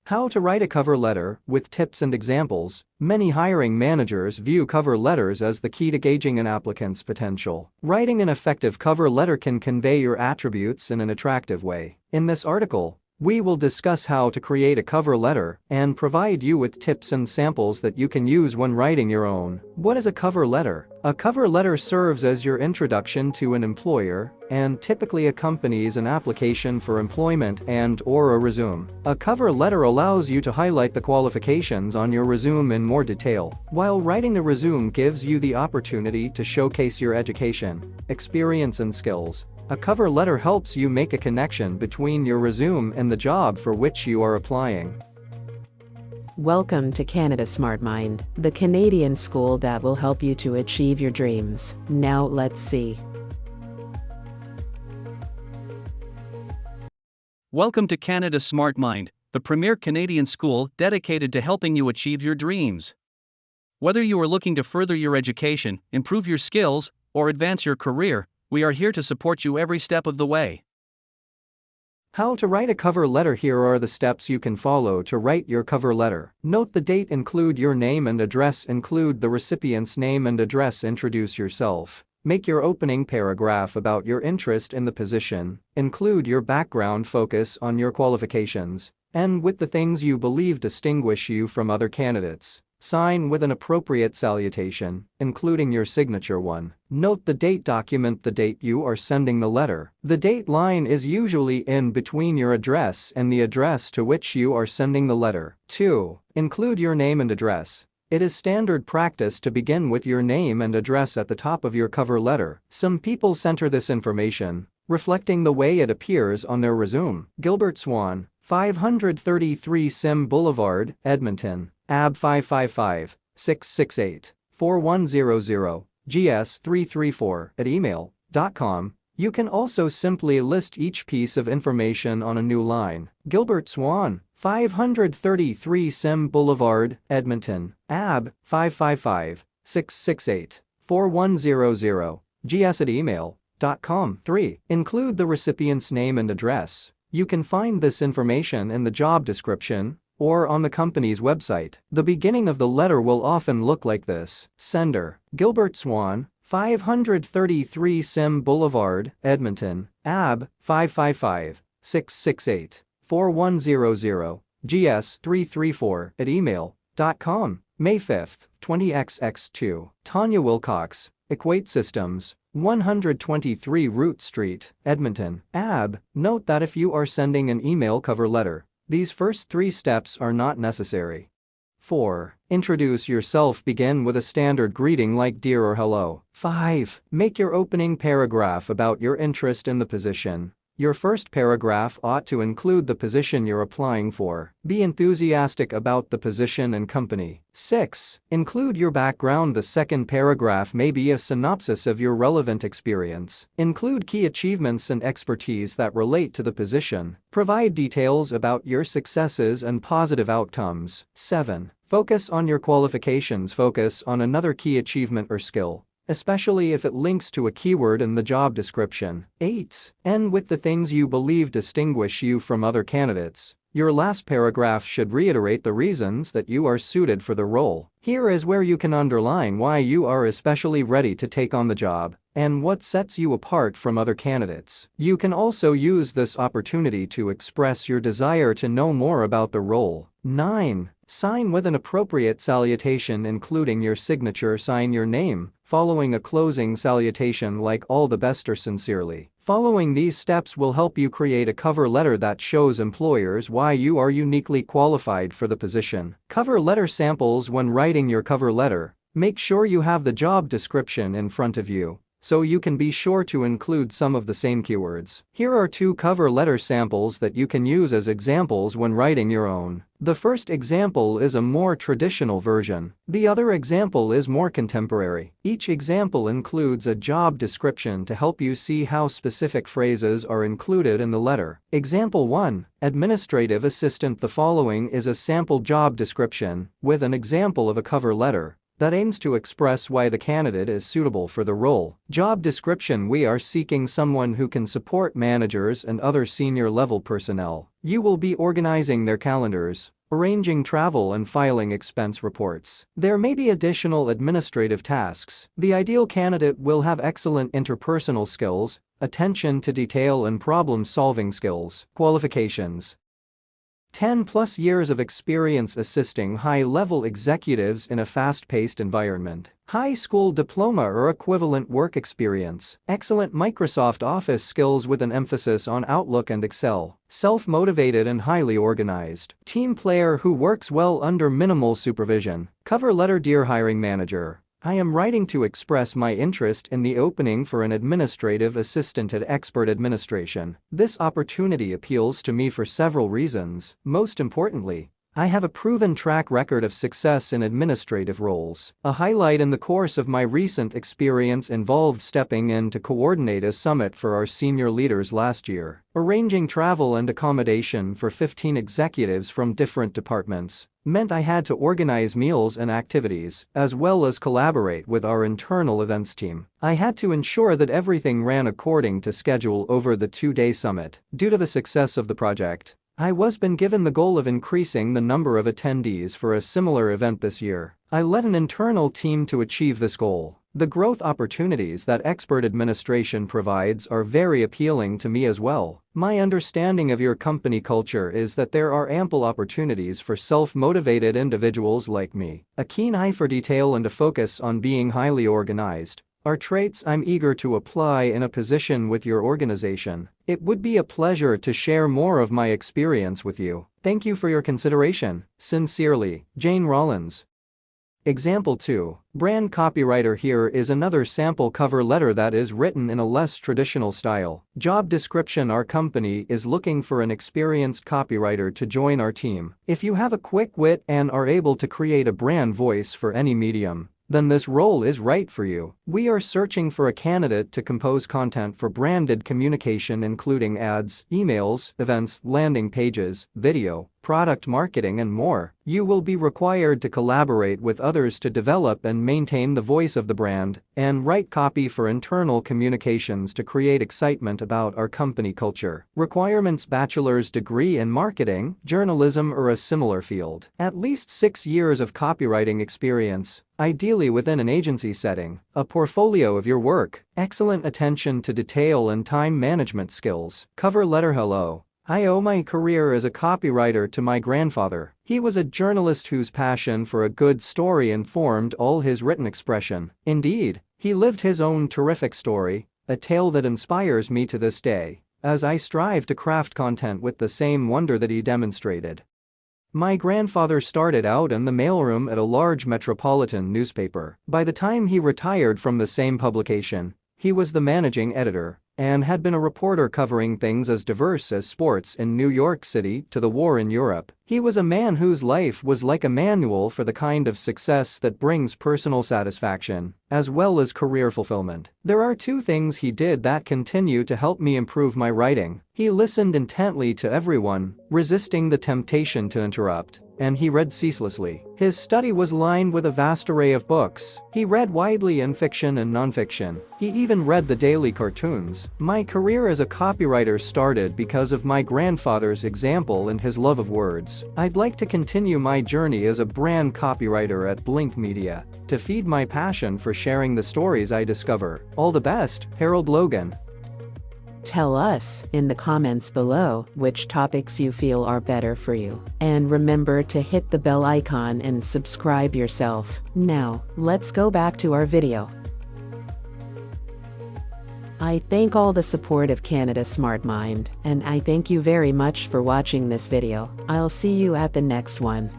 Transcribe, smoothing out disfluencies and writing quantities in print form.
How to write a cover letter with tips and examples. Many hiring managers view cover letters as the key to gauging an applicant's potential. Writing an effective cover letter can convey your attributes in an attractive way. In this article, we will discuss how to create a cover letter and provide you with tips and samples that you can use when writing your own. What is a cover letter? A cover letter serves as your introduction to an employer and typically accompanies an application for employment and/or a resume. A cover letter allows you to highlight the qualifications on your resume in more detail, while writing a resume gives you the opportunity to showcase your education, experience and skills. A cover letter helps you make a connection between your resume and the job for which you are applying. Welcome to Canada Smart Mind, the Canadian school that will help you to achieve your dreams. Now let's see. Welcome to Canada Smart Mind, the premier Canadian school dedicated to helping you achieve your dreams. Whether you are looking to further your education, improve your skills, or advance your career, we are here to support you every step of the way. How to write a cover letter. Here are the steps you can follow to write your cover letter. Note the date, include your name and address, include the recipient's name and address, introduce yourself. Make your opening paragraph about your interest in the position, include your background, focus on your qualifications, and with the things you believe distinguish you from other candidates. Sign with an appropriate salutation, including your signature one. Note the date, document the date you are sending the letter. The date line is usually in between your address and the address to which you are sending the letter. 2. Include your name and address. It is standard practice to begin with your name and address at the top of your cover letter. Some people center this information, reflecting the way it appears on their resume. Gilbert Swan, 533 Sim Boulevard, Edmonton, AB 555-668-4100, GS334 @email.com. You can also simply list each piece of information on a new line. Gilbert Swan, 533 Sim Boulevard, Edmonton, AB 555-668-4100, GS @email.com. 3. Include the recipient's name and address. You can find this information in the job description or on the company's website. The beginning of the letter will often look like this. Sender, Gilbert Swan, 533 Sim Boulevard, Edmonton, AB 555-668-4100, GS334 @email.com. May 5, 20XX2. Tanya Wilcox, Equate Systems, 123 Root Street, Edmonton, AB. Note that if you are sending an email cover letter, these first 3 steps are not necessary. 4. Introduce yourself. Begin with a standard greeting like dear or hello. 5. Make your opening paragraph about your interest in the position. Your first paragraph ought to include the position you're applying for. Be enthusiastic about the position and company. 6. Include your background. The second paragraph may be a synopsis of your relevant experience. Include key achievements and expertise that relate to the position. Provide details about your successes and positive outcomes. 7. Focus on your qualifications. Focus on another key achievement or skill, especially if it links to a keyword in the job description. 8. End with the things you believe distinguish you from other candidates. Your last paragraph should reiterate the reasons that you are suited for the role. Here is where you can underline why you are especially ready to take on the job and what sets you apart from other candidates. You can also use this opportunity to express your desire to know more about the role. 9. Sign with an appropriate salutation, including your signature. Sign your name, following a closing salutation like all the best or sincerely. Following these steps will help you create a cover letter that shows employers why you are uniquely qualified for the position. Cover letter samples. When writing your cover letter, make sure you have the job description in front of you, so you can be sure to include some of the same keywords. Here are 2 cover letter samples that you can use as examples when writing your own. The first example is a more traditional version. The other example is more contemporary. Each example includes a job description to help you see how specific phrases are included in the letter. Example 1. Administrative assistant. The following is a sample job description with an example of a cover letter that aims to express why the candidate is suitable for the role. Job description. We are seeking someone who can support managers and other senior level personnel. You will be organizing their calendars, arranging travel and filing expense reports. There may be additional administrative tasks. The ideal candidate will have excellent interpersonal skills, attention to detail and problem-solving skills. Qualifications: 10+ years of experience assisting high-level executives in a fast-paced environment. High school diploma or equivalent work experience. Excellent Microsoft Office skills with an emphasis on Outlook and Excel. Self-motivated and highly organized. Team player who works well under minimal supervision. Cover letter: Dear hiring manager, I am writing to express my interest in the opening for an administrative assistant at Expert Administration. This opportunity appeals to me for several reasons. Most importantly, I have a proven track record of success in administrative roles. A highlight in the course of my recent experience involved stepping in to coordinate a summit for our senior leaders last year, arranging travel and accommodation for 15 executives from different departments. Meant I had to organize meals and activities, as well as collaborate with our internal events team. I had to ensure that everything ran according to schedule over the 2-day summit. Due to the success of the project, I was been given the goal of increasing the number of attendees for a similar event this year. I led an internal team to achieve this goal. The growth opportunities that Expert Administration provides are very appealing to me as well. My understanding of your company culture is that there are ample opportunities for self-motivated individuals like me. A keen eye for detail and a focus on being highly organized are traits I'm eager to apply in a position with your organization. It would be a pleasure to share more of my experience with you. Thank you for your consideration. Sincerely, Jane Rollins. Example 2. Brand copywriter. Here is another sample cover letter that is written in a less traditional style. Job description: Our company is looking for an experienced copywriter to join our team. If you have a quick wit and are able to create a brand voice for any medium, then this role is right for you. We are searching for a candidate to compose content for branded communication including ads, emails, events, landing pages, video, product marketing and more. You will be required to collaborate with others to develop and maintain the voice of the brand and write copy for internal communications to create excitement about our company culture. Requirements: bachelor's degree in marketing, journalism or a similar field. At least 6 years of copywriting experience, ideally within an agency setting. A portfolio of your work. Excellent attention to detail and time management skills. Cover letter: Hello, I owe my career as a copywriter to my grandfather. He was a journalist whose passion for a good story informed all his written expression. Indeed, he lived his own terrific story, a tale that inspires me to this day, as I strive to craft content with the same wonder that he demonstrated. My grandfather started out in the mailroom at a large metropolitan newspaper. By the time he retired from the same publication, he was the managing editor and had been a reporter covering things as diverse as sports in New York City to the war in Europe. He was a man whose life was like a manual for the kind of success that brings personal satisfaction, as well as career fulfillment. There are 2 things he did that continue to help me improve my writing. He listened intently to everyone, resisting the temptation to interrupt, and he read ceaselessly. His study was lined with a vast array of books. He read widely in fiction and nonfiction. He even read the daily cartoons. My career as a copywriter started because of my grandfather's example and his love of words. I'd like to continue my journey as a brand copywriter at Blink Media to feed my passion for sharing the stories I discover. All the best, Harold Logan. Tell us in the comments below which topics you feel are better for you. And remember to hit the bell icon and subscribe yourself. Now, let's go back to our video. I thank all the support of Canada Smart Mind, and I thank you very much for watching this video. I'll see you at the next one.